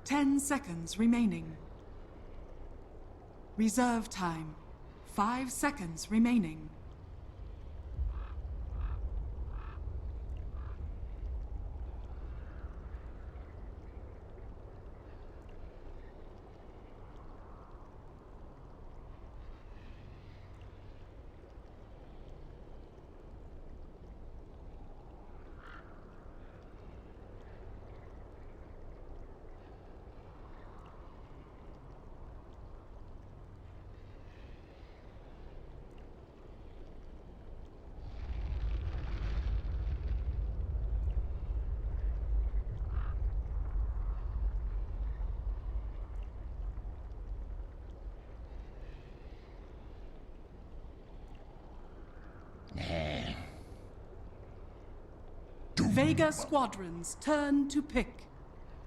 10 seconds remaining. Reserve time. 5 seconds remaining. Vega Squadron's turn to pick.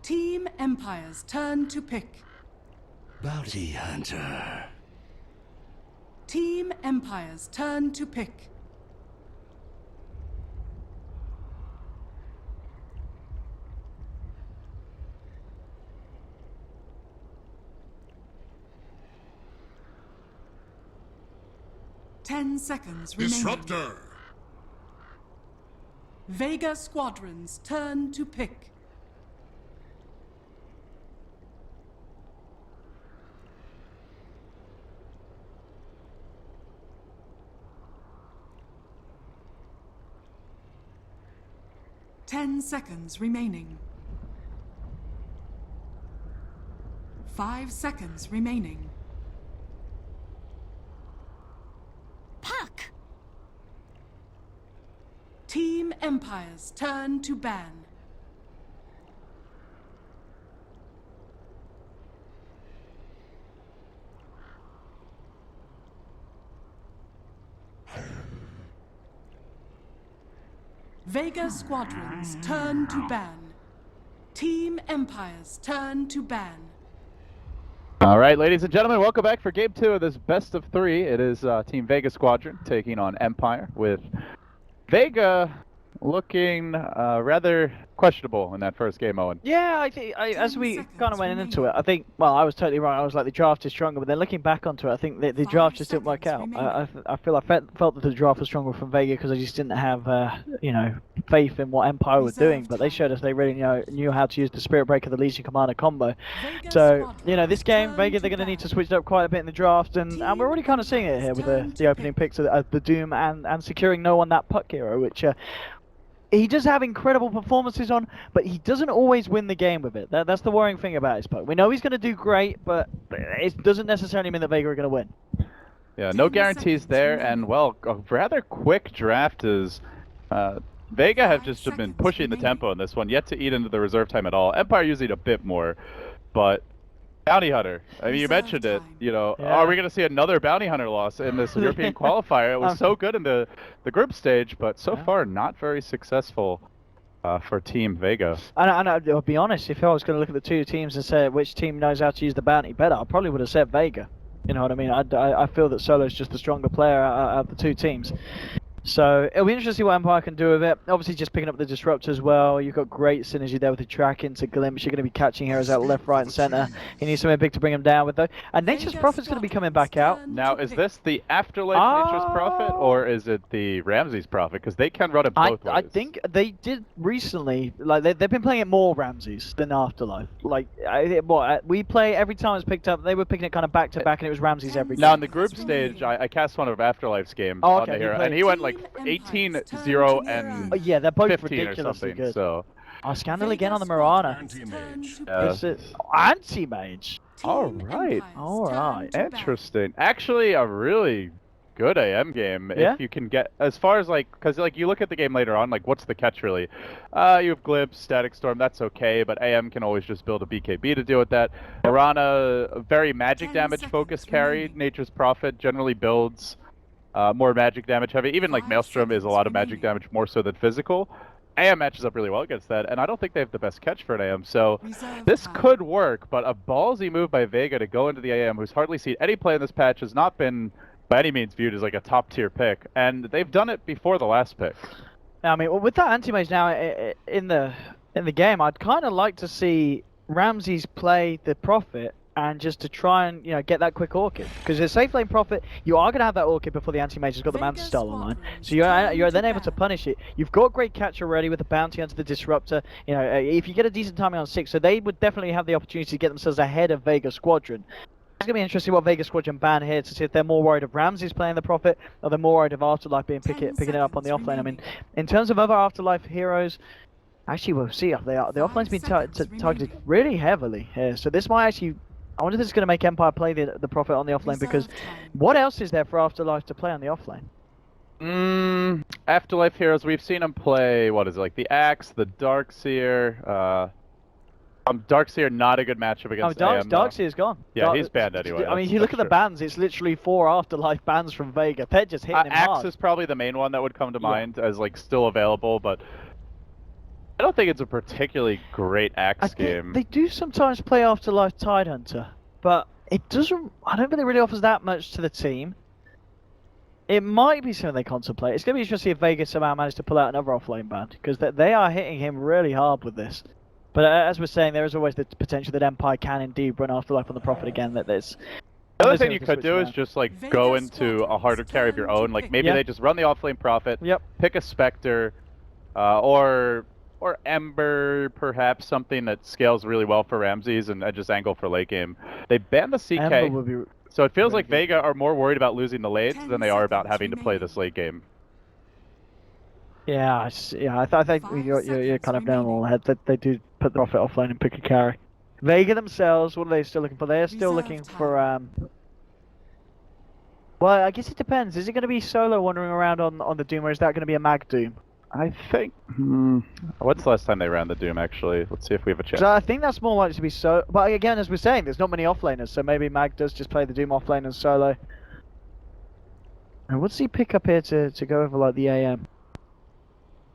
Team Empire's turn to pick. Bounty Hunter. Team Empire's turn to pick. Ten seconds remaining. Disruptor. Vega Squadron's turn to pick. Ten seconds remaining. 5 seconds remaining. Puck! Team Empire's turn to ban. Vega Squadron's turn to ban. Team Empire's turn to ban. All right, ladies and gentlemen, welcome back for Game 2 of this best of 3. It is Team Vega Squadron taking on Empire, with Vega looking rather questionable in that first game, Owen. Yeah, I think as we kind of went into it, I think, well, I was totally right. I was like, the draft is stronger, but then looking back onto it, I think the draft just didn't work out. I felt that the draft was stronger from Vega because I just didn't have, you know, faith in what Empire was doing. But they showed us they really knew how to use the Spirit Breaker, the Legion Commander combo. So, you know, this game, Vega, they're going to need to switch it up quite a bit in the draft, and we're already kind of seeing it here with the opening picks of the Doom and securing no one that puck hero, which he does have incredible performances on, but he doesn't always win the game with it. That's the worrying thing about his puck. We know he's going to do great, but it doesn't necessarily mean that Vega are going to win. Yeah, no guarantees there, and, well, a rather quick draft is... Vega have just been pushing the tempo in this one, yet to eat into the reserve time at all. Empire using a bit more, but... Bounty Hunter. I mean, you mentioned it. You know, are we going to see another Bounty Hunter loss in this European qualifier? It was so good in the group stage, but so far not very successful for Team Vega. And I'll be honest, if I was going to look at the two teams and say which team knows how to use the bounty better, I probably would have said Vega. You know what I mean? I feel that Solo's just the stronger player out of the two teams. So it'll be interesting to see what Empire can do with it. Obviously, just picking up the Disruptor as well. You've got great synergy there with the track into Glimpse. You're going to be catching heroes out left, right, and center. He needs something big to bring him down with, though. And Nature's Prophet's going to be coming back out. Now, is this the Afterlife Nature's Prophet, or is it the Ramsey's Prophet? Because they can run it both ways. I think they did recently. Like they've been playing it more Ramses than Afterlife. Like we play every time it's picked up. They were picking it kind of back to back, and it was Ramses every time. Now in the group stage, I cast one of Afterlife's games on the hero, and he went like 18-0 and yeah, they're both 15 or something. Good. So Scandal again on the Marana. Anti-mage. Anti-mage. All right. Interesting. Ban. Actually, a really good AM game if you can get as far as because you look at the game later on, like what's the catch really? You have Glimpse, Static Storm, that's okay, but AM can always just build a BKB to deal with that. Marana, very magic damage focus carry. Nature's Prophet generally builds more magic damage heavy. Even like Maelstrom is a lot of magic damage more so than physical. AM matches up really well against that, and I don't think they have the best catch for an AM, so this could work, but a ballsy move by Vega to go into the AM, who's hardly seen any play in this patch, has not been by any means viewed as like a top tier pick, and they've done it before the last pick. Now, I mean, with that anti-mage now in the game, I'd kind of like to see Ramses play the Prophet and just to try and get that quick Orchid, because a safe lane Prophet, you are going to have that Orchid before the anti-mage's got the Manta Style online, so you're then able to punish it. You've got great catch already with the bounty onto the Disruptor. If you get a decent timing on 6, so they would definitely have the opportunity to get themselves ahead of Vega Squadron. It's going to be interesting what Vega Squadron ban here to see if they're more worried of Ramses playing the Prophet or they're more worried of Afterlife picking it up on the offlane. I mean, in terms of other Afterlife heroes, actually we'll see. The offlane's been targeted really heavily here, so this might actually... I wonder if this is going to make Empire play the Prophet on the offlane, because what else is there for Afterlife to play on the offlane? Afterlife heroes, we've seen them play, what is it, like the Axe, the Darkseer, Darkseer not a good matchup against AM. Darkseer's gone. Yeah, he's banned anyway. I mean, you look at the bans, it's literally 4 Afterlife bans from Vega. They're just hitting him hard. Axe is probably the main one that would come to mind as like still available, but I don't think it's a particularly great Axe game. They do sometimes play Afterlife Tidehunter, but it doesn't... I don't think it really offers that much to the team. It might be something they contemplate. It's going to be interesting if Vega somehow managed to pull out another offlane ban, because they are hitting him really hard with this. But as we're saying, there is always the potential that Empire can indeed run Afterlife on the Prophet again. That there's... The other thing you could do is just like go into a harder carry of your own. Like maybe they just run the offlane Prophet, pick a Spectre, or Ember, perhaps something that scales really well for Ramses, and just angle for late game. They banned the CK, so it feels like Vega are more worried about losing the lanes than they are about having to play this late game. Yeah, I think you're kind of down on the head. They do put the Prophet offlane and pick a carry. Vega themselves, what are they still looking for? They're still looking for... Well, I guess it depends. Is it going to be solo wandering around on the Doom, or is that going to be a Mag Doom? I think... What's the last time they ran the Doom, actually? Let's see if we have a chance. So I think that's more likely to be so... But again, as we're saying, there's not many offlaners, so maybe Mag does just play the Doom offlane and solo. And what's he pick up here to go over, like, the AM?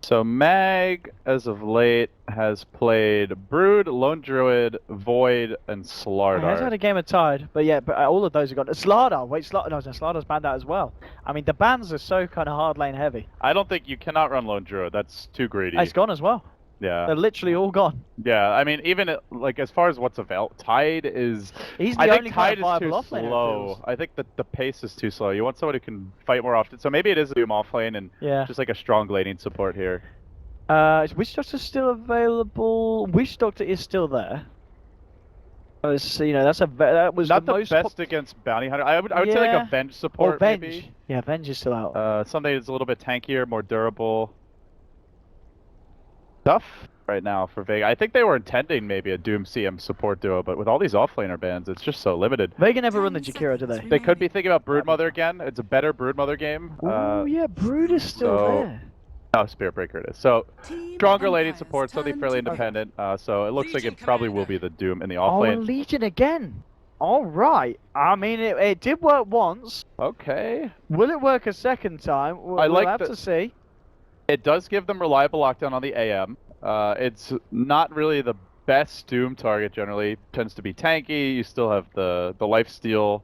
So Mag, as of late, has played Brood, Lone Druid, Void, and Slardar. He has had a game of Tide, but all of those are gone. Slardar, Slardar's banned out as well. I mean, the bans are so kind of hard lane heavy. I don't think you cannot run Lone Druid. That's too greedy. It's gone as well. Yeah. They're literally all gone. Yeah, I mean, even like as far as what's available, Tide is... He's the only Tide kind of viable is too offlaner, slow. I think that the pace is too slow. You want someone who can fight more often. So maybe it is a Doom offlane and just like a strong laning support here. Is Witch Doctor still available? Witch Doctor is still there. That was not the the most best against Bounty Hunter. I would say like a Venge support, Venge. Maybe. Yeah, Venge is still out. Something that's a little bit tankier, more durable. Tough right now for Vega. I think they were intending maybe a Doom CM support duo, but with all these offlaner bans, it's just so limited. Vega never run the Jakiro, do they? They could be thinking about Broodmother again. It's a better Broodmother game. Oh yeah, Brood is still there. Oh, Spirit Breaker it is. So, stronger laning support, something fairly independent. So it looks like it probably will be the Doom in the offlane. Oh, Legion again. All right. I mean, it did work once. Okay. Will it work a second time? We'll have to see. It does give them reliable lockdown on the AM. It's not really the best Doom target generally. Tends to be tanky. You still have the lifesteal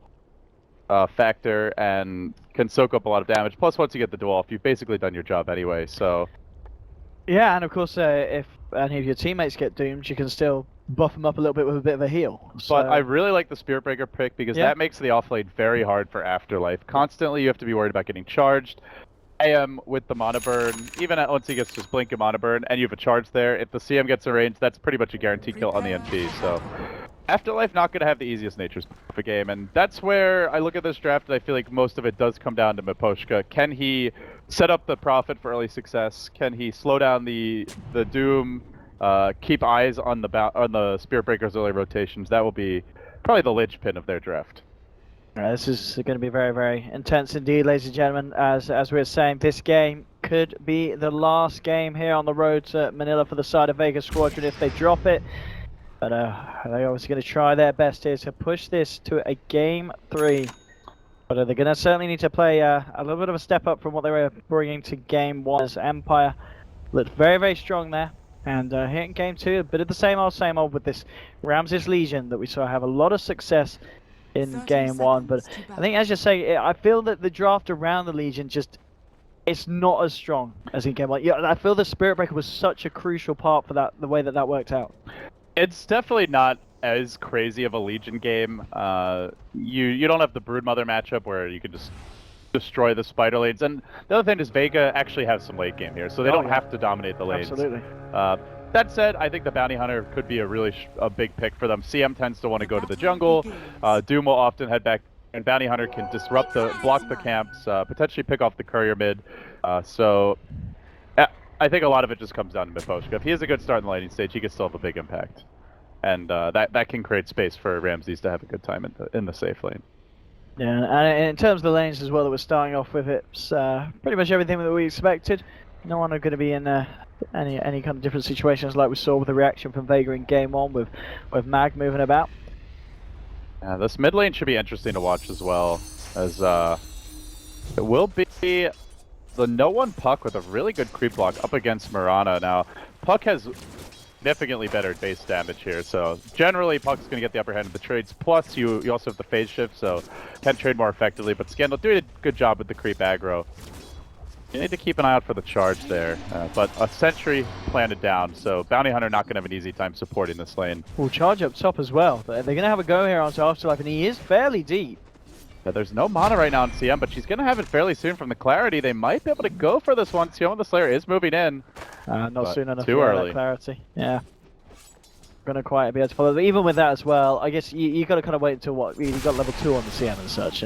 factor and can soak up a lot of damage. Plus, once you get the Dwarf, you've basically done your job anyway, so... Yeah, and of course, if any of your teammates get doomed, you can still buff them up a little bit with a bit of a heal. So... But I really like the Spirit Breaker pick because that makes the offlane very hard for Afterlife. Constantly, you have to be worried about getting charged. AM with the mana burn, even once he gets just blink and mana burn, and you have a charge there, if the CM gets a range, that's pretty much a guaranteed kill on the NP, so... Afterlife not going to have the easiest natures of a game, and that's where I look at this draft and I feel like most of it does come down to Miposhka. Can he set up the Prophet for early success? Can he slow down the Doom, keep eyes on the Spirit Breaker's early rotations? That will be probably the linchpin of their draft. This is going to be very, very intense indeed, ladies and gentlemen. As we were saying, this game could be the last game here on the road to Manila for the side of Vega Squadron if they drop it. But they're obviously going to try their best here to push this to a Game 3. But they're going to certainly need to play a little bit of a step up from what they were bringing to Game 1. As Empire looked very, very strong there. And here in Game 2, a bit of the same old with this Ramses Legion that we saw have a lot of success in Game 1. But I think, as you say, I feel that the draft around the Legion it's not as strong as in Game 1. Yeah, I feel the Spirit Breaker was such a crucial part for that, the way that worked out. It's definitely not as crazy of a Legion game. You don't have the Broodmother matchup where you can just destroy the spider lanes. And the other thing is Vega actually has some late game here, so they don't have to dominate the lanes. Absolutely. That said, I think the Bounty Hunter could be a really big pick for them. CM tends to want to go to the jungle. Doom will often head back, and Bounty Hunter can block the camps, potentially pick off the courier mid. So I think a lot of it just comes down to Miposhka. If he has a good start in the laning stage, he can still have a big impact. And that can create space for Ramses to have a good time in the safe lane. Yeah, and in terms of the lanes as well that we're starting off with, it's pretty much everything that we expected. No one are going to be in any kind of different situations like we saw with the reaction from Vega in game 1 with Mag moving about. Yeah, this mid lane should be interesting to watch as well, as it will be the no-one Puck with a really good creep block up against Mirana. Now, Puck has significantly better base damage here, so generally Puck's going to get the upper hand of the trades, plus you also have the phase shift, so can trade more effectively, but Scandal doing a good job with the creep aggro. You need to keep an eye out for the charge there, but a sentry planted down, so Bounty Hunter not going to have an easy time supporting this lane. Well, charge up top as well. They're going to have a go here onto Afterlife, and he is fairly deep. Yeah, there's no mana right now on CM, but she's going to have it fairly soon from the Clarity. They might be able to go for this one. CM the Slayer is moving in. Not soon enough too for early. that Clarity. Yeah. Going to quite be able to follow. But even with that as well, I guess you got to kind of wait until what you got level 2 on the CM and such,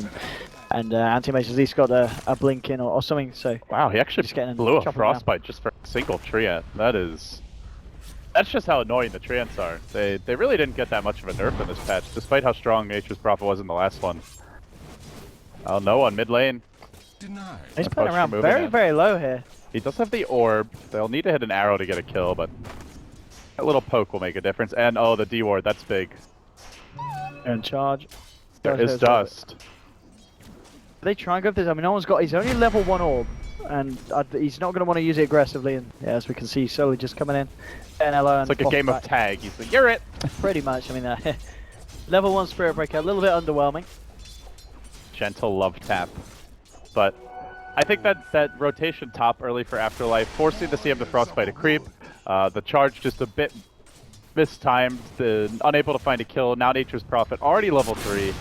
and Anti-Mage's at least got a blink in or something. So wow, he actually blew a Frostbite just for a single Treant. That's just how annoying the Treants are. They really didn't get that much of a nerf in this patch, despite how strong Nature's Prophet was in the last one. Oh, no one mid lane. Denied. He's playing around very low here. He does have the orb. They'll need to hit an arrow to get a kill, but that little poke will make a difference. And oh, the D ward, that's big. And charge. There is dust. They try and go for this. I mean, no one's got. He's only level 1 orb, and he's not going to want to use it aggressively. And yeah, as we can see, slowly just coming in. NLO it's like a game of tag. He's like, you're it. Pretty much. I mean, level 1 Spirit Breaker, a little bit underwhelming. Gentle love tap, but I think that rotation top early for Afterlife, forcing the CM to Frostbite a creep. The charge just a bit mistimed, unable to find a kill. Now Nature's Prophet already level 3.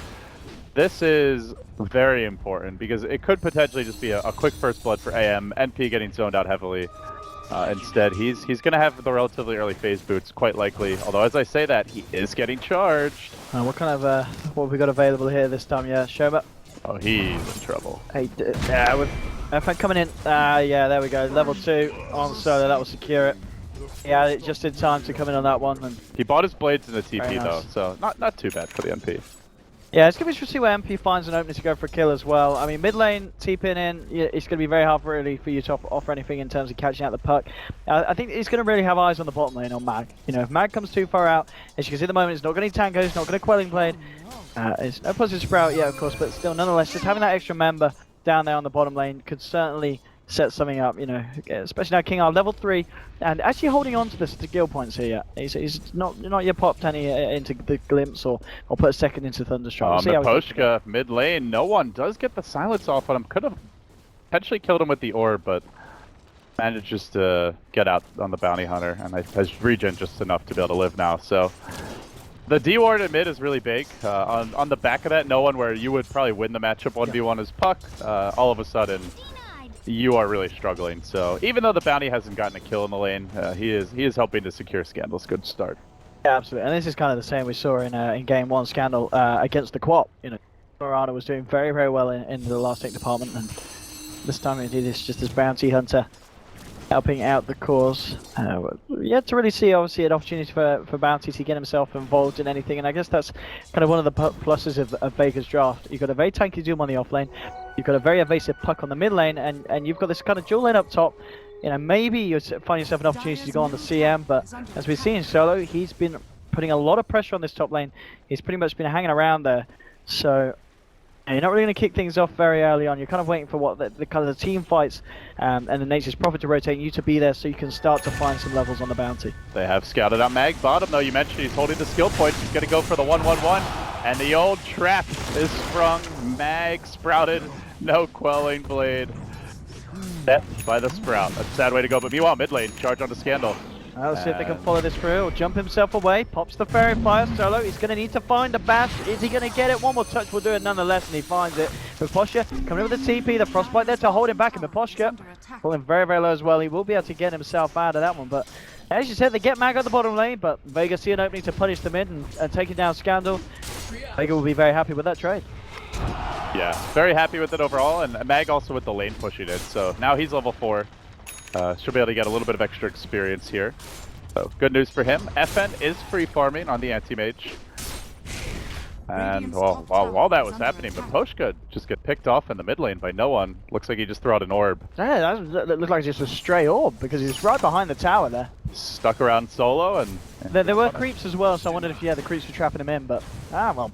This is very important because it could potentially just be a quick first blood for AM. NP getting zoned out heavily. Instead, he's going to have the relatively early phase boots, quite likely. Although, as I say that, he is getting charged. What kind of what have we got available here this time? Yeah, Shoma. Oh, he's in trouble. Hey, yeah, with FN coming in. Yeah, there we go. Level 2 on solo. That will secure it. Yeah, it just in time to come in on that one. And he bought his blades in the TP nice. though, so not too bad for the NP. Yeah, it's going to be interesting to see where MP finds an opening to go for a kill as well. I mean, mid lane, TPing in, it's going to be very hard really for you to offer anything in terms of catching out the puck. I think he's going to really have eyes on the bottom lane on Mag. You know, if Mag comes too far out, as you can see at the moment, it's not going to tango, it's not going to Quelling Blade. It's no positive sprout yet, of course, but still, nonetheless, just having that extra member down there on the bottom lane could certainly set something up, you know, especially now King R level 3 and actually holding on to the skill points here yet. He's not yet popped any into the glimpse or put a second into Thunderstruck. Miposhka mid lane, no one does get the silence off on him. Could have potentially killed him with the orb, but manages to get out on the Bounty Hunter and has regen just enough to be able to live now. So the D ward at mid is really big. On the back of that, no one where you would probably win the matchup 1v1 as Puck. All of a sudden, you are really struggling. So even though the Bounty hasn't gotten a kill in the lane, he is helping to secure Scandal's good start. Yeah, absolutely. And this is kind of the same we saw in game 1 Scandal against the Quap. You know, Morana was doing very well in the last take department, and this time he did this just as Bounty Hunter helping out the cause. Yet to really see, obviously, an opportunity for Bounty to get himself involved in anything, and I guess that's kind of one of the pluses of Vega's draft. You've got a very tanky Doom on the off lane, you've got a very evasive Puck on the mid lane, and you've got this kind of dual lane up top. You know, maybe you find yourself an opportunity to go on the CM, but as we've seen in solo, he's been putting a lot of pressure on this top lane. He's pretty much been hanging around there, so you're not really going to kick things off very early on. You're kind of waiting for what the kind of the team fights and the Nature's Prophet to rotate you to be there so you can start to find some levels on the Bounty. They have scouted out Mag bottom, though. You mentioned he's holding the skill point. He's going to go for the 1-1-1. And the old trap is sprung. Mag sprouted. No Quelling Blade. Set by the Sprout. That's a sad way to go. But meanwhile, mid lane, charge onto Scandal. Let's see if they can follow this through. Or jump himself away. Pops the fairy fire solo. He's going to need to find a bash. Is he going to get it? One more touch will do it nonetheless, and he finds it. Miposhka coming in with the TP. The frostbite there to hold him back. And Miposhka falling very, very low as well. He will be able to get himself out of that one. But as you said, they get Mag at the bottom lane. But Vega see an opening to punish them in and taking down Scandal. Vega will be very happy with that trade. Yeah, very happy with it overall. And Mag also with the lane pushing it. So now he's level 4. Should be able to get a little bit of extra experience here. So good news for him. FN is free farming on the anti-mage. And while that was happening, Miposhka just get picked off in the mid lane by no one. Looks like he just threw out an orb. Yeah, that looked like just a stray orb because he's right behind the tower there. Stuck around solo and... There were creeps as well, so I wondered if the creeps were trapping him in, but... well,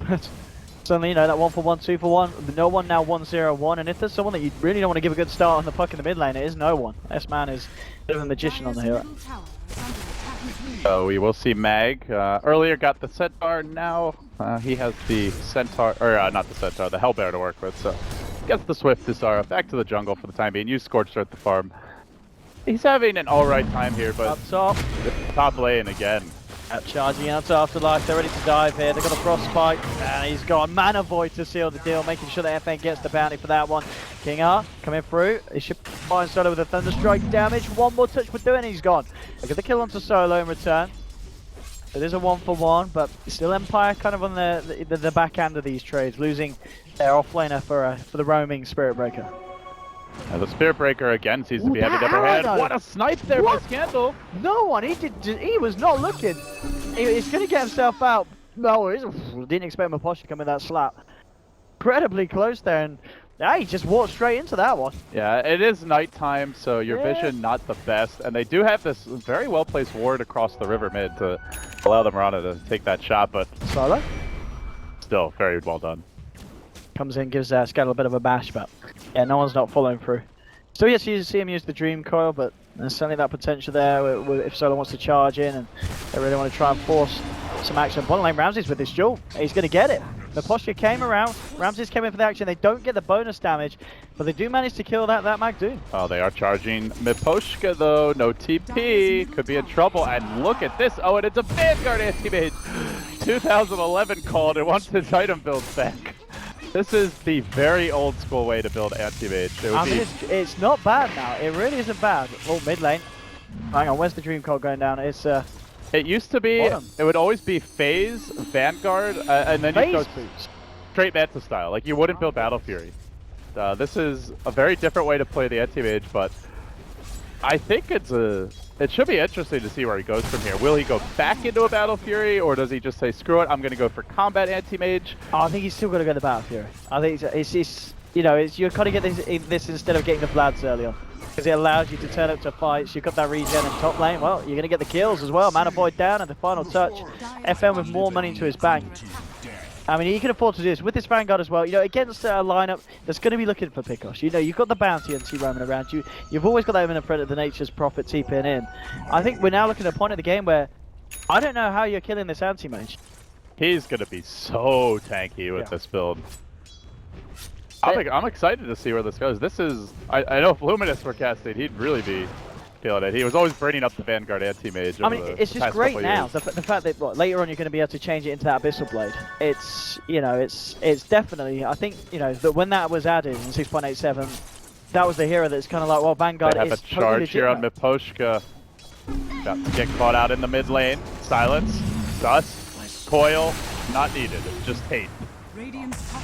suddenly, you know, that 1 for 1, 2 for 1. No one now 1-0-1, and if there's someone that you really don't want to give a good start on the puck in the mid lane, it is no one. This man is a bit of a magician on the hero. So we will see Mag. Earlier got the Centaur, now he has the Centaur, or not the Centaur, the Hellbear to work with, so gets the Swift Disara back to the jungle for the time being. Use Scorcher at the farm. He's having an alright time here, but top lane again. Charging out to Afterlife, they're ready to dive here. They've got a Frostbite, and he's got Mana Void to seal the deal, making sure that FN gets the bounty for that one. King R coming through. He should find Solo with a Thunderstrike damage. One more touch would do it, and he's gone. Look at the kill onto Solo in return. It is a 1 for 1, but still Empire kind of on the back end of these trades, losing their offlaner for the roaming Spirit Breaker. The Spirit Breaker again seems to be having upper hand. What a snipe there by Scandal! No one, he was not looking. He's going to get himself out. No, didn't expect Miposhka to come in that slap. Incredibly close there, and he just walked straight into that one. Yeah, it is nighttime, so your vision not the best, and they do have this very well placed ward across the river mid to allow the Mirana to take that shot, but Solo? Still very well done. Comes in, gives Scandal a bit of a bash, but yeah, no one's not following through. Still yet to see him use the Dream Coil, but there's certainly that potential there if Solo wants to charge in and they really want to try and force some action. Bottom lane Ramses with this duel. He's going to get it. The posture came around. Ramses came in for the action. They don't get the bonus damage, but they do manage to kill that Magdoon. Oh, they are charging Miposhka though. No TP. Could be in trouble. And look at this. Oh, and it's a Vanguard anti-mage. 2011 called. It wants its item builds back. This is the very old school way to build anti-mage. It's not bad now. It really isn't bad. Oh, mid lane. Hang on, where's the Dream Coil going down? It's It used to be, bottom. It would always be Phase, Vanguard, and then you go straight Manta style. Like, you wouldn't build Battle Fury. This is a very different way to play the anti-mage, but I think it should be interesting to see where he goes from here. Will he go back into a Battle Fury, or does he just say, screw it, I'm going to go for combat anti-mage? Oh, I think he's still going to go to Battle Fury. I think it's you know, you're kind of getting this instead of getting the Vlads early on. Because it allows you to turn up to fights. You've got that regen in top lane. Well, you're going to get the kills as well. Mana Void down and the final touch. FN with more money into his bank. I mean, he can afford to do this with this Vanguard as well. You know, against a lineup that's going to be looking for pickoffs. You know, you've got the bounty and roaming around you. You've always got that in the front of the Nature's Prophet TPing in. I think we're now looking at a point of the game where I don't know how you're killing this anti-mage. He's going to be so tanky with this build. I'm excited to see where this goes. This is... I know if Luminous were casting, he'd really be feeling it. He was always bringing up the Vanguard anti-mage. I mean, it's just great now. The fact that later on you're going to be able to change it into that Abyssal Blade. It's, you know, it's definitely... I think, you know, that when that was added in 6.87, that was the hero that's kind of like, well, Vanguard is is totally legit. They have a charge here on Miposhka. About to get caught out in the mid lane. Silence. Dust. Coil. Not needed. It's just hate.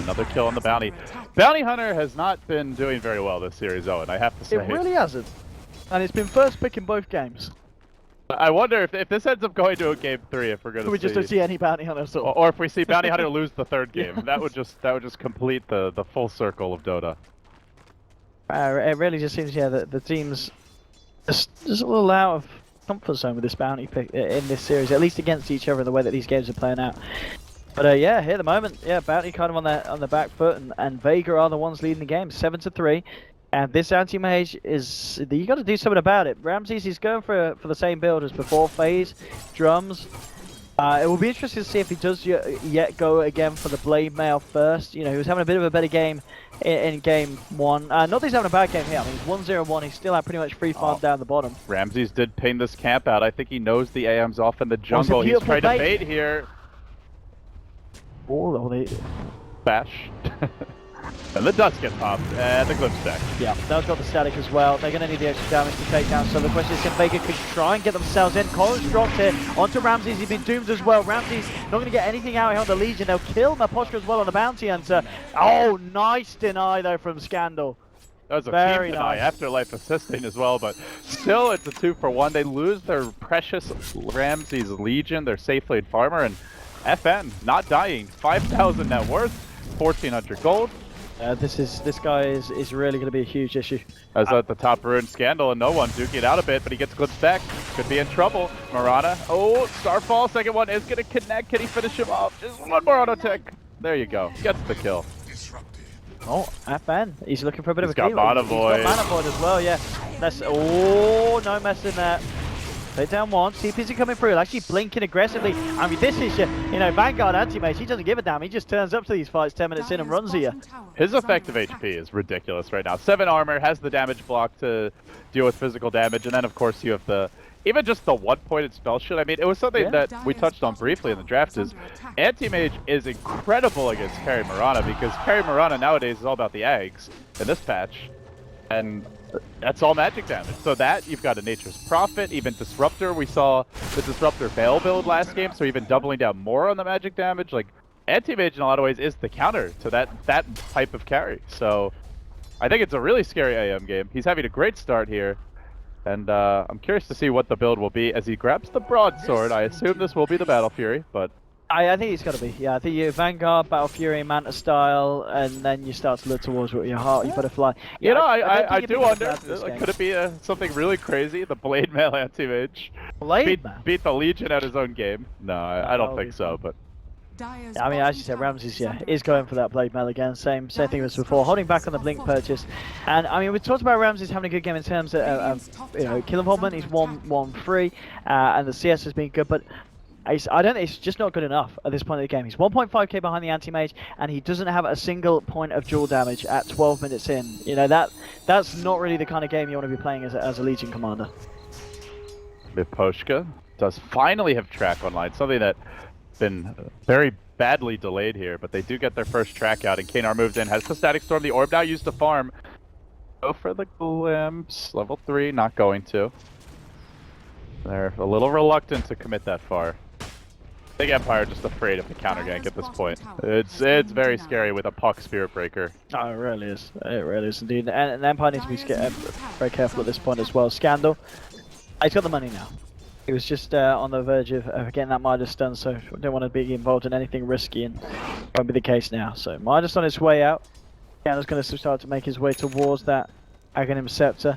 Another kill on the Bounty. Bounty Hunter has not been doing very well this series, Owen, I have to say. It really hasn't. And it's been first pick in both games. I wonder if this ends up going to a game 3, if we're going to see... We just don't see any Bounty Hunter at all. Or if we see Bounty Hunter lose the third game. Yes. That would just complete the full circle of Dota. It really just seems, yeah, that the team's just a little out of comfort zone with this Bounty pick in this series, at least against each other in the way that these games are playing out. But yeah, here at the moment, yeah, Bounty kind of on the back foot, and Vega are the ones leading the game, 7-3. And this anti-mage is, you got to do something about it. Ramses is going for the same build as before, phase, drums. It will be interesting to see if he does yet go again for the Blade Mail first. You know, he was having a bit of a better game in game 1. Not that he's having a bad game here. I mean, he's 1-0-1. He's still had pretty much free farm down the bottom. Ramses did ping this camp out. I think he knows the AM's off in the jungle. He's trying to bait here. Oh, they... Bash. And the dust gets popped, and the Glimpse stack. Yeah, they've got the static as well. They're going to need the extra damage to take down. So the question is, can Vega try and get themselves in? Collins dropped here onto Ramses. He's been doomed as well. Ramses not going to get anything out here on the Legion. They'll kill Mapostra as well on the Bounty Hunter. Oh, nice deny though from Scandal. That was a Very team deny, nice. Afterlife assisting as well, but still it's a 2-for-1. They lose their precious Ramses Legion, their safe lane farmer, and FN not dying. 5,000 net worth, 1,400 gold. This guy is really going to be a huge issue. As at the top rune, Scandal and no one duking it out a bit, but he gets glimpsed back. Could be in trouble. Marana. Oh, Starfall, second one is going to connect. Can he finish him off? Just one more auto tech. There you go. Gets the kill. Oh, FN. He's looking for a bit of a got Mana Void. He's got Mana Void as well, yeah. That's oh, no messing that. Play down one, CPs are coming through, actually blinking aggressively. I mean, this is your, you know, Vanguard anti-mage, he doesn't give a damn, he just turns up to these fights 10 minutes in and runs here. His effective HP is ridiculous right now. 7 armor, has the damage block to deal with physical damage, and then of course you have the, even just the one-pointed spell shit. I mean, it was something that we touched on briefly in the draft is, anti-mage is incredible against Carry Marana, because Carry Marana nowadays is all about the eggs in this patch. And that's all magic damage. So that, you've got a Nature's Prophet, even Disruptor. We saw the Disruptor Veil build last game, so even doubling down more on the magic damage. Like, anti-mage in a lot of ways is the counter to that type of carry. So I think it's a really scary AM game. He's having a great start here. And I'm curious to see what the build will be as he grabs the broadsword. I assume this will be the Battle Fury, but... I think it's got to be, yeah. I think you Vanguard, Battle Fury, Manta style, and then you start to look towards what your heart, you butterfly. You know, I do wonder, could it be something really crazy? The Blade Mail anti-mage beat the Legion at his own game? No, I don't think so, but... Yeah, I mean, as you said, Ramses, yeah, is going for that Blade Mail again. Same thing as before, holding back on the Blink purchase. And I mean, we talked about Ramses having a good game in terms of, you know, kill involvement. He's 1-1-3, and the CS has been good, but I don't think it's just not good enough at this point of the game. He's 1.5k behind the anti-mage, and he doesn't have a single point of dual damage at 12 minutes in. You know, that's not really the kind of game you want to be playing as a Legion commander. Miposhka does finally have track online, something that been very badly delayed here, but they do get their first track out, and Kanar moves in, has the Static Storm, the Orb now used to farm. Go for the Glimpse, level 3, not going to. They're a little reluctant to commit that far. Big Empire just afraid of the counter gank at this point. It's very scary with a Puck Spirit Breaker. Oh, it really is. It really is indeed. And Empire needs to be very careful at this point as well. Scandal, he's got the money now. He was just on the verge of getting that Midas stun, so I don't want to be involved in anything risky, and won't be the case now. So Midas on his way out. Scandal's going to start to make his way towards that Aghanim Scepter.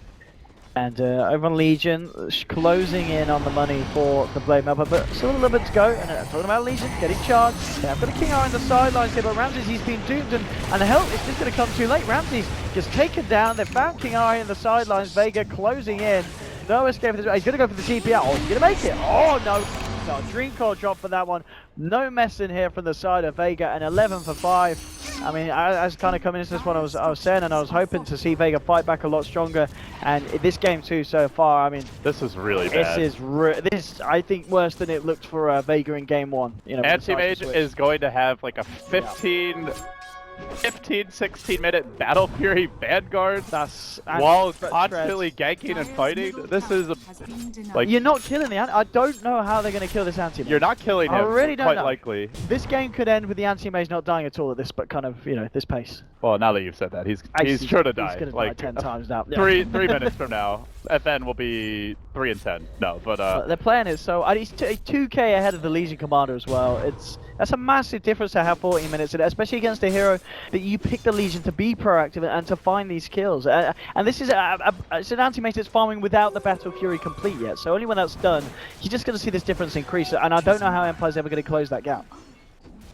And over on Legion, closing in on the money for the Blade Mail, but still a little bit to go. And talking about Legion, getting charged. Yeah, I've got a King Eye on the sidelines here, but Ramses, he's been doomed, and the help is just going to come too late. Ramses gets taken down. They found King Eye in the sidelines. Vega closing in. No escape. He's going to go for the TPR. Oh, he's going to make it. Oh, no. No, Dream Core drop for that one. No mess in here from the side of Vega, and 11 for 5. I mean, I was kind of coming into this one, I was saying, and I was hoping to see Vega fight back a lot stronger. And this game too, so far, I mean, this is really bad. This I think worse than it looked for Vega in game 1. You know, anti-mage is going to have like a 16 minute Battle Fury Vanguard while constantly ganking and fighting. This is like, you're not killing the I don't know how they're going to kill this anti-mage. You're not killing him. I really don't know. Likely. This game could end with the anti-mage not dying at all at this, but kind of, you know, this pace. Well, now that you've said that, he's sure to die. He's going to like, die 10 times now. Three minutes from now, FN will be 3 and 10. No, but they're playing it so he's 2k ahead of the Legion commander as well. That's a massive difference to have 40 minutes, especially against a hero that you pick the Legion to be proactive and to find these kills. And this is it's an anti-mage that's farming without the Battle Fury complete yet. So only when that's done, you're just going to see this difference increase. And I don't know how Empire's ever going to close that gap.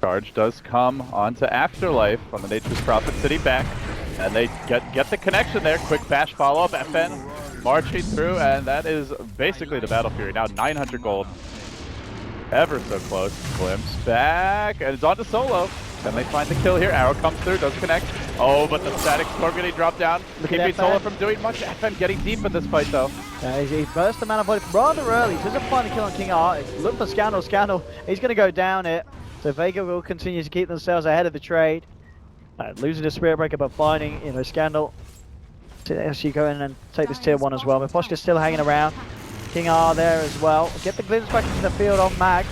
Charge does come onto Afterlife on the Nature's Prophet City back, and they get the connection there. Quick bash follow-up, FN marching through, and that is basically the Battle Fury. Now 900 gold. Ever so close. Glimpse back, and it's on to Solo. Then they find the kill here. Arrow comes through, does connect. Oh, but the static storm getting dropped down. Keeping Solo from doing much. FN getting deep in this fight, though. He burst the mana void rather early. Doesn't find the kill on King R. Look for Scandal. Scandal, he's going to go down it. So Vega will continue to keep themselves ahead of the trade. Losing the Spirit Breaker, but finding, you know, Scandal to actually go in and take this tier 1 as well. Miposhka's still hanging around. King R there as well. Get the glimpse back into the field on Mag.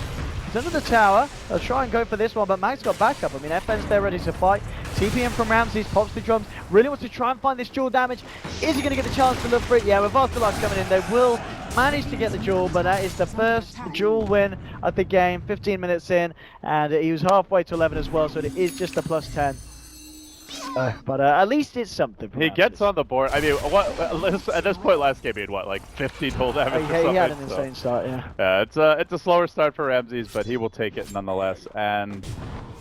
He's under the tower. They'll try and go for this one, but Mag's got backup. I mean, FN's there ready to fight. TPM from Ramses, pops the drums. Really wants to try and find this duel damage. Is he going to get the chance to look for it? Yeah, with Afterlife coming in, they will manage to get the duel, but that is the first duel win of the game, 15 minutes in, and he was halfway to 11 as well, so it is just a +10. But at least it's something. He gets on the board. I mean, at this point last game he had what, like 15 full damage or something? He had an insane start, yeah. Yeah, it's a slower start for Ramses, but he will take it nonetheless. And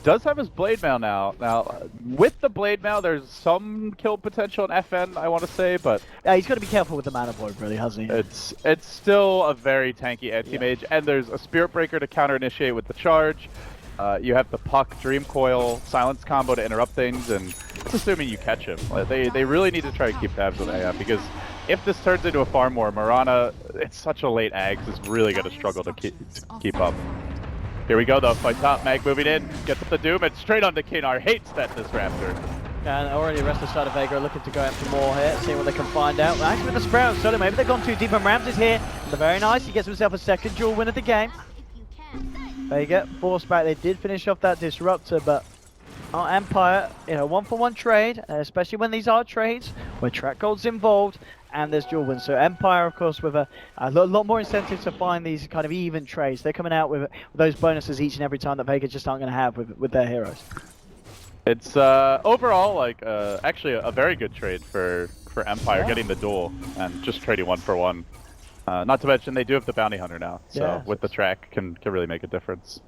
does have his blade mail now. Now, with the blade mail, there's some kill potential in FN, I want to say, but yeah, he's got to be careful with the mana void, really, hasn't he? It's still a very tanky anti-mage, and there's a Spirit Breaker to counter initiate with the charge. You have the Puck Dream Coil Silence combo to interrupt things, and it's assuming you catch him. They really need to try to keep tabs with AF, because if this turns into a farm war, Mirana, it's such a late Ags, is really going to struggle to keep up. Here we go though, fight top, Mag moving in, gets up the Doom, and straight onto Kinar, hates that this Raptor. And already the rest of the side of Vega are looking to go out for more here, see what they can find out. Well, actually with the Sprout, so maybe they've gone too deep, and Ramses here. They're very nice, he gets himself a second duel win of the game. Vega forced back, they did finish off that Disruptor, but Empire, you know, 1-for-1 trade, especially when these are trades, where track gold's involved, and there's dual wins. So Empire, of course, with a lot more incentive to find these kind of even trades. They're coming out with those bonuses each and every time that Vega just aren't going to have with their heroes. It's overall like actually a very good trade for Empire, getting the duel and just trading 1-for-1. Not to mention they do have the Bounty Hunter now, so with the track can really make a difference.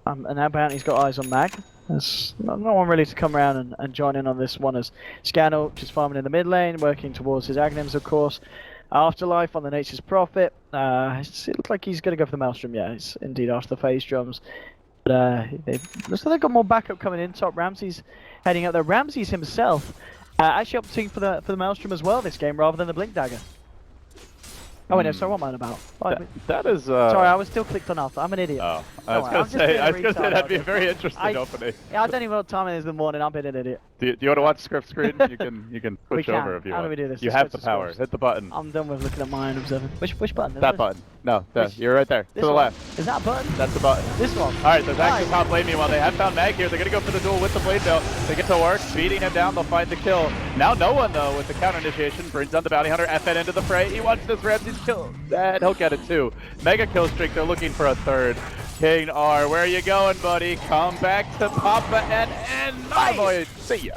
And now Bounty's got eyes on Mag. There's no one really to come around and join in on this one, as Scannel just farming in the mid lane, working towards his Aghanim's, of course. Afterlife on the Nature's Prophet. It looks like he's going to go for the Maelstrom. Yeah, it's indeed after the phase drums. But looks like they've got more backup coming in. Top Ramses heading up there. Ramses himself actually opting for the Maelstrom as well this game, rather than the Blink Dagger. Oh wait, no, sorry, what am I about? That is sorry, I was still clicked on after. I'm an idiot. Oh, I was gonna say that'd be a very interesting opening. Yeah, I don't even know what time it is in the morning. I'm being an idiot. Do you want to watch script screen? You can switch over if you want. How do we do this? You have the power. Hit the button. I'm done with looking at mine observing. Which button? That button. No, you're right there. To the left. Is that a button? That's the button. This one. All right, there's actually top lane. Meanwhile, they have found Mag here. They're gonna go for the duel with the blade mail. They get to work, beating him down. They'll find the kill. Now no one though with the counter initiation brings down the Bounty Hunter. FN into the fray. He wants this Ramses kill. And he'll get it too. Mega kill streak. They're looking for a third. King R, where are you going, buddy? Come back to Papa and boy, see ya.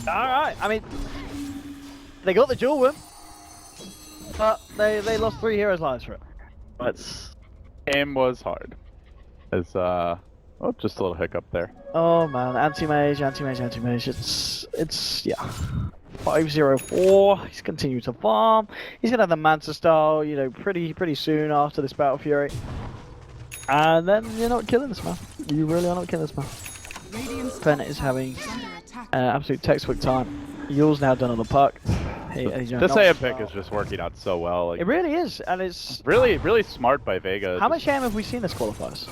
All right. I mean, they got the duel win, but they lost 3 heroes' lives for it. But game was hard. It's just a little hiccup there. Oh man, anti-mage. It's yeah. 5-0-4. He's continued to farm. He's gonna have the Manta style, you know, pretty soon after this Battle Fury. And then you're not killing this man. You really are not killing this man. Fen is having absolute textbook time. Yule's now done on the puck. This AM pick is just working out so well. Like, it really is, and it's really smart by Vega. How much AM have we seen this qualifiers?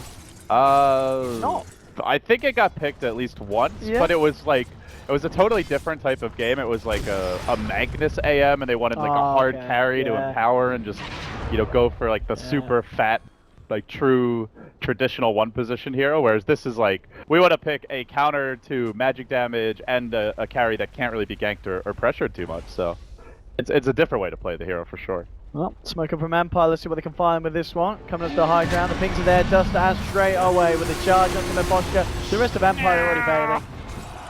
No. I think it got picked at least once, but it was like it was a totally different type of game. It was like a Magnus AM, and they wanted like a hard carry to empower and just go for like the super fat, like true traditional one position hero, whereas this is like we want to pick a counter to magic damage and a carry that can't really be ganked or pressured too much. So it's a different way to play the hero for sure. Well, smoking from Empire, let's see what they can find with this one. Coming up to the high ground, the pings are there, Duster has straight away with the charge onto Miposhka. The rest of Empire already bailing.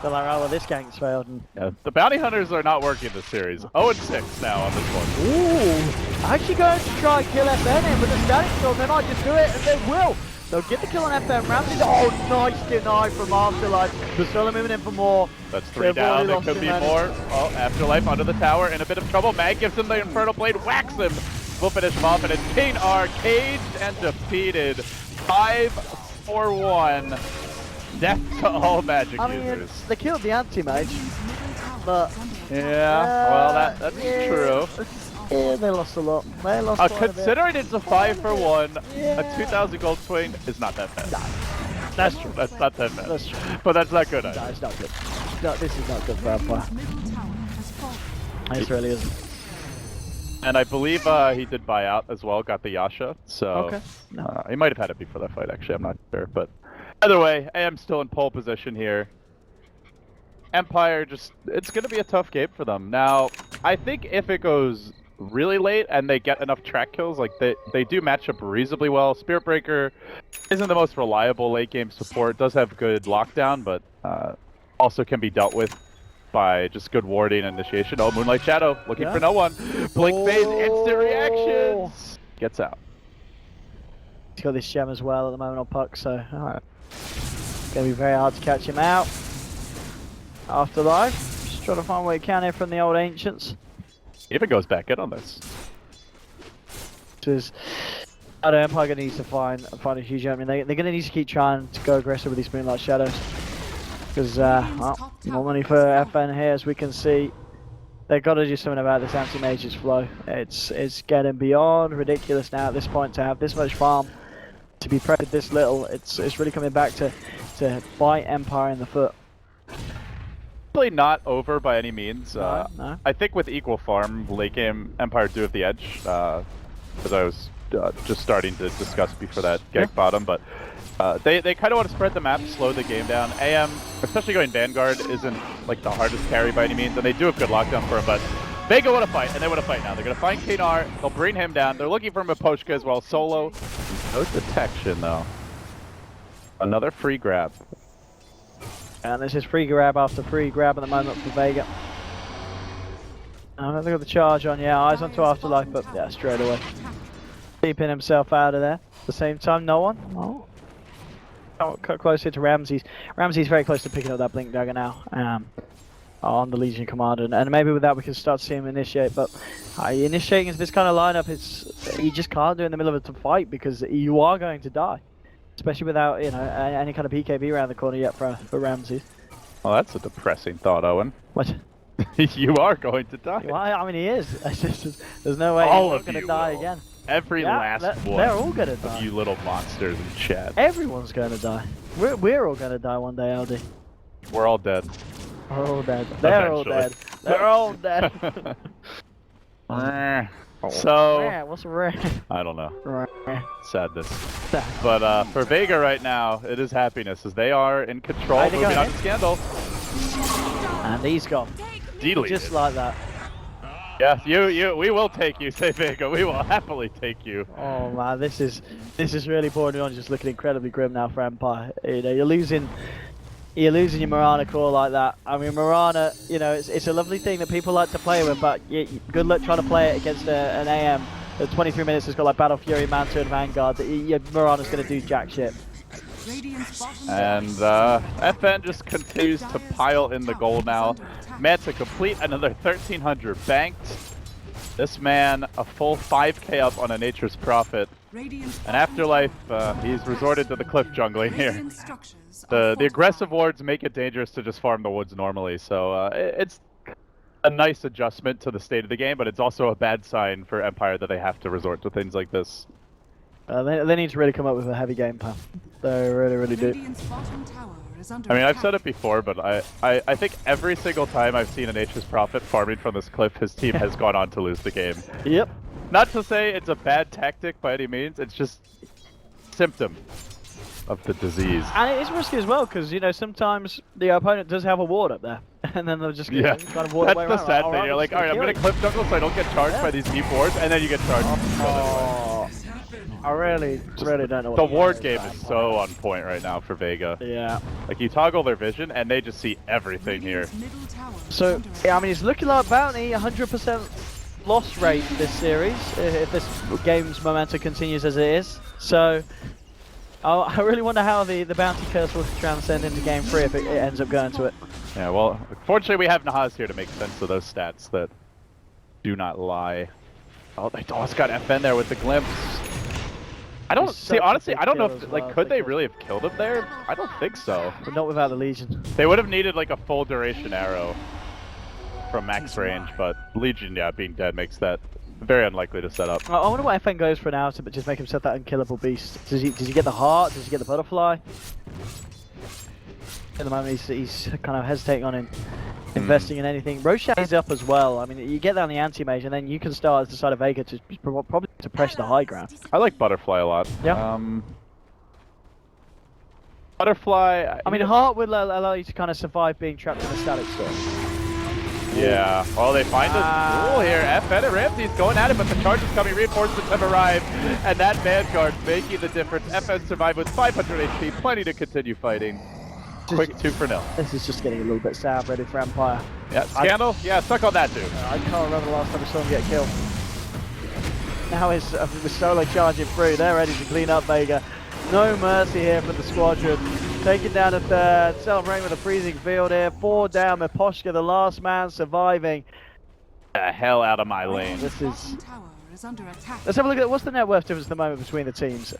They're like, oh well, this gang's failed. And the Bounty Hunters are not working this series. 0-6 now on this one. Ooh, actually going to try and kill FN in with the static storm. They might just do it, and they will. They'll get the kill on FN. Ramses, oh, nice deny from Afterlife. Priscilla moving in for more. That's 3 down, there could be more. Oh, Afterlife under the tower, in a bit of trouble. Mag gives him the Infernal Blade, whacks him. will finish him off, and it's King R caged and defeated. 5-4-1. Death to all magic users. They killed the anti-mage, but yeah, well that's true. Yeah, they lost a lot. They lost quite a bit. Considering it's a 5-for-1, a 2,000 gold swing is not that bad. No, that's true. That's not that bad. That's true. But that's not good. No, it's not good. No, this is not good for Empire. This really isn't. And I believe he did buy out as well, got the Yasha, so okay. No. He might have had it before that fight, actually, I'm not sure. But either way, AM still in pole position here. Empire it's going to be a tough game for them. Now, I think if it goes really late and they get enough track kills, like they do match up reasonably well. Spirit Breaker isn't the most reliable late game support, does have good lockdown, but also can be dealt with by just good warding and initiation. Oh, Moonlight Shadow, looking for no one. Blink phase, instant reactions. Gets out. He's got this gem as well at the moment on Puck, so it's going to be very hard to catch him out. Afterlife, just trying to find what he can here from the old ancients. Even goes back in on this. Is Empire going to need to find a huge opening. They're going to need to keep trying to go aggressive with these Moonlight Shadows. Because, more money for FN here, as we can see. They've got to do something about this anti-mage's flow. It's getting beyond ridiculous now at this point to have this much farm, to be pressured this little. It's really coming back to bite Empire in the foot. Probably not over by any means. No. I think with equal farm, late game, Empire do have the edge. As I was just starting to discuss before that Gag bottom, but they kind of want to spread the map, slow the game down. AM, especially going Vanguard, isn't like the hardest carry by any means, and they do have good lockdown for him, but Vega want to fight, and they want to fight now. They're going to find Knar, they'll bring him down. They're looking for Miposhka as well, solo. No detection, though. Another free grab. And this is free grab after free grab at the moment for Vega. They've got the charge on, eyes onto Afterlife, but straight away. Keeping himself out of there. At the same time, no one. Oh, cut closer to Ramses. Ramses very close to picking up that Blink Dagger now. On the Legion Commander, and maybe with that we can start to see him initiate, but initiating into this kind of lineup, you just can't do in the middle of a fight because you are going to die. Especially without, any kind of BKB around the corner yet for Ramses. Well, that's a depressing thought, Owen. What? You are going to die. Well, I mean, he is. There's no way all he's of going to you die will. again. Every last one. They're all going to die. You little monsters in chat. Everyone's going to die. We're all going to die one day, LD. We're all dead. We're all dead. They're all dead. They're all dead. So, what's rare? I don't know. Rare. Sadness. But for Vega right now, it is happiness as they are in control, moving on to Scandal. And he's gone. Deleted. Just like that. Yeah, we will take you, say Vega. We will happily take you. Oh man, this is really pouring on. Just looking incredibly grim now for Empire. You're losing your Mirana core like that. I mean, Mirana, it's a lovely thing that people like to play with, but good luck trying to play it against an AM. The 23 minutes has got like Battle Fury, Manta, and Vanguard. Mirana's going to do jack shit. And FN just continues to pile in the gold now. Manta complete another 1,300 banked. This man a full 5k up on a Nature's Prophet. And Afterlife, he's resorted to the cliff jungling here. The aggressive wards make it dangerous to just farm the woods normally, so it's a nice adjustment to the state of the game, but it's also a bad sign for Empire that they have to resort to things like this. They need to really come up with a heavy game plan. They really do. I mean, I've said it before, but I think every single time I've seen a Nature's Prophet farming from this cliff, his team has gone on to lose the game. Yep. Not to say it's a bad tactic by any means, it's just symptom of the disease. And it is risky as well, because, sometimes the opponent does have a ward up there. And then they'll just kind of walk away. That's the sad thing. You're like, alright, I'm going to cliff jungle so I don't get charged by these deep wards, and then you get charged. I really don't know what the ward game is so on point right now for Vega. Yeah. Like, you toggle their vision, and they just see everything here. So, I mean, it's looking like Bounty, 100% loss rate this series, if this game's momentum continues as it is. So, I really wonder how the Bounty curse will transcend into Game 3 if it ends up going to it. Yeah, well, fortunately we have Nahaz here to make sense of those stats that do not lie. Oh, they almost got FN there with the glimpse. I don't He's see. such a Honestly, big I don't know kill if as like well, could they because- really have killed him there? I don't think so. But not without the Legion. They would have needed like a full duration arrow from max range, but Legion, yeah, being dead makes that very unlikely to set up. I wonder what FN goes for now to just make himself that unkillable beast. Does he get the heart? Does he get the butterfly? At the moment, he's kind of hesitating on investing in anything. Roshan is up as well. I mean, you get that on the anti-mage, and then you can start as the side of Vega to probably to press the high ground. I like Butterfly a lot. Yeah. Butterfly. I mean, heart would allow you to kind of survive being trapped in a static storm. Yeah. Well, they find a duel here. FN and Ramsey's going at it, but the charge is coming. Reinforcements have arrived, and that Vanguard making the difference. FN survived with 500 HP, plenty to continue fighting. Quick 2-0. This is just getting a little bit sad, ready for Empire. Yeah, Scandal? Yeah, suck on that dude. I can't remember the last time I saw him get killed. Now it's with Solo charging through, they're ready to clean up Vega. No mercy here for the Squadron. Taking down a third, celebrating with a freezing field here. 4 down, Miposhka, the last man surviving. The hell out of my lane. This is... Tower is under attack. Let's have a look at what's the net worth difference at the moment between the teams.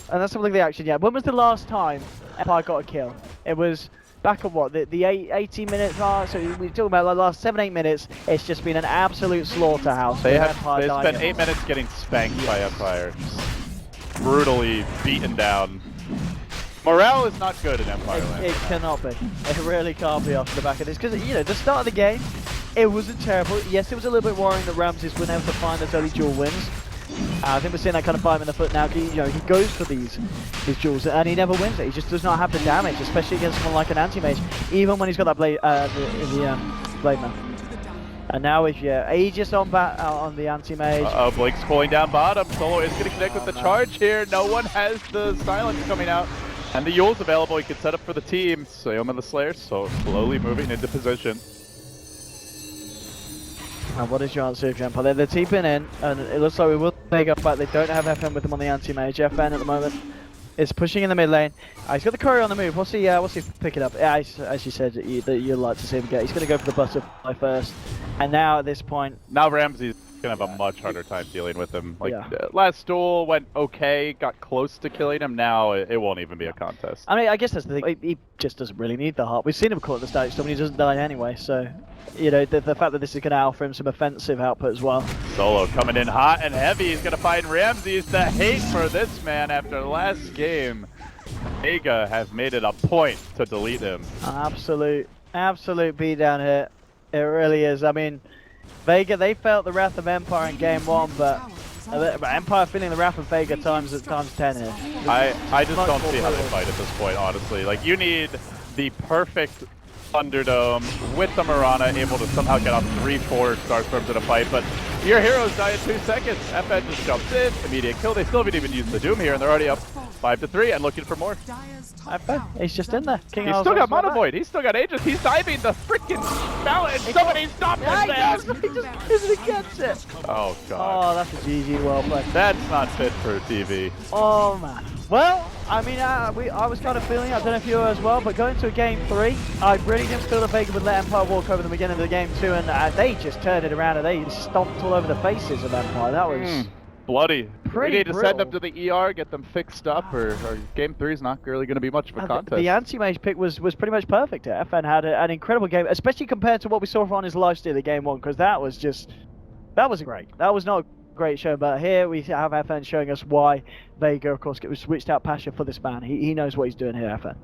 And let's have a look at the action. Yeah, when was the last time Empire got a kill? It was back at what, the 18 minutes mark. So we're talking about the last 7-8 minutes. It's just been an absolute slaughterhouse. They have Empire spent dying. 8 minutes getting spanked by Empire. Brutally beaten down. Morale is not good in Empire land. It cannot be. It really can't be off the back of this. Because, you know, the start of the game, it wasn't terrible. Yes, it was a little bit worrying that Ramses wasn't able to find those early duel wins. I think we're seeing that kind of bite him in the foot now. He goes for these duels and he never wins it. He just does not have the damage, especially against someone like an anti-mage, even when he's got that blade, blade man. And now if you're Aegis on the anti-mage. Blake's pulling down bottom. Solo is going to connect with the charge here. No one has the silence coming out. And the Yule's available. He can set up for the team. Sayoma and the Slayer, so slowly moving into position. And what is your answer, Empire? They're teeping in, and it looks like we will take up, but they don't have FN with them on the anti-mage. FN at the moment is pushing in the mid lane. He's got the courier on the move. What's he picking up? Yeah, as you said, that you'd like to see him get. He's going to go for the butterfly first. And now at this point... Now Ramsey's going to have a much harder time dealing with him. Like, last duel went okay, got close to killing him. Now it won't even be a contest. I mean, I guess that's the thing. He just doesn't really need the heart. We've seen him caught at the static storm and he doesn't die anyway, so... You know, the fact that this is going to offer him some offensive output as well. Solo coming in hot and heavy. He's going to find Ramses. The hate for this man after last game. Vega have made it a point to delete him. Absolute beatdown here. It really is. I mean, Vega, they felt the wrath of Empire in game 1, but Empire feeling the wrath of Vega times 10 here. I just don't see how they fight at this point, honestly. Like, you need the perfect Thunderdome with the Mirana able to somehow get off 3-4 Starstorms in a fight, but your heroes die in 2 seconds. FN just jumps in, immediate kill. They still haven't even used the Doom here, and they're already up 5-3 and looking for more. FN, he's just in there. He's still got Mono Void, he's still got Aegis, he's diving the freaking mountain. Somebody stop this man! He just isn't gets it. Oh god. Oh, that's a GG, well played. That's not fit for TV. Oh man. Well, I mean, I was kind of feeling, I don't know if you were as well, but going to a game 3, I really didn't feel that Vega would let Empire walk over the beginning of the game 2, and they just turned it around and they stomped all over the faces of Empire. That was bloody. Pretty we need to send them brutal. to the ER, get them fixed up, or game 3 is not really going to be much of a contest. The anti-mage pick was pretty much perfect. FN had an incredible game, especially compared to what we saw on his lifesteal of game 1, because that was great. That was not a great show, but here we have FN showing us why Vega, of course, switched out Pasha for this man. He knows what he's doing here, FN.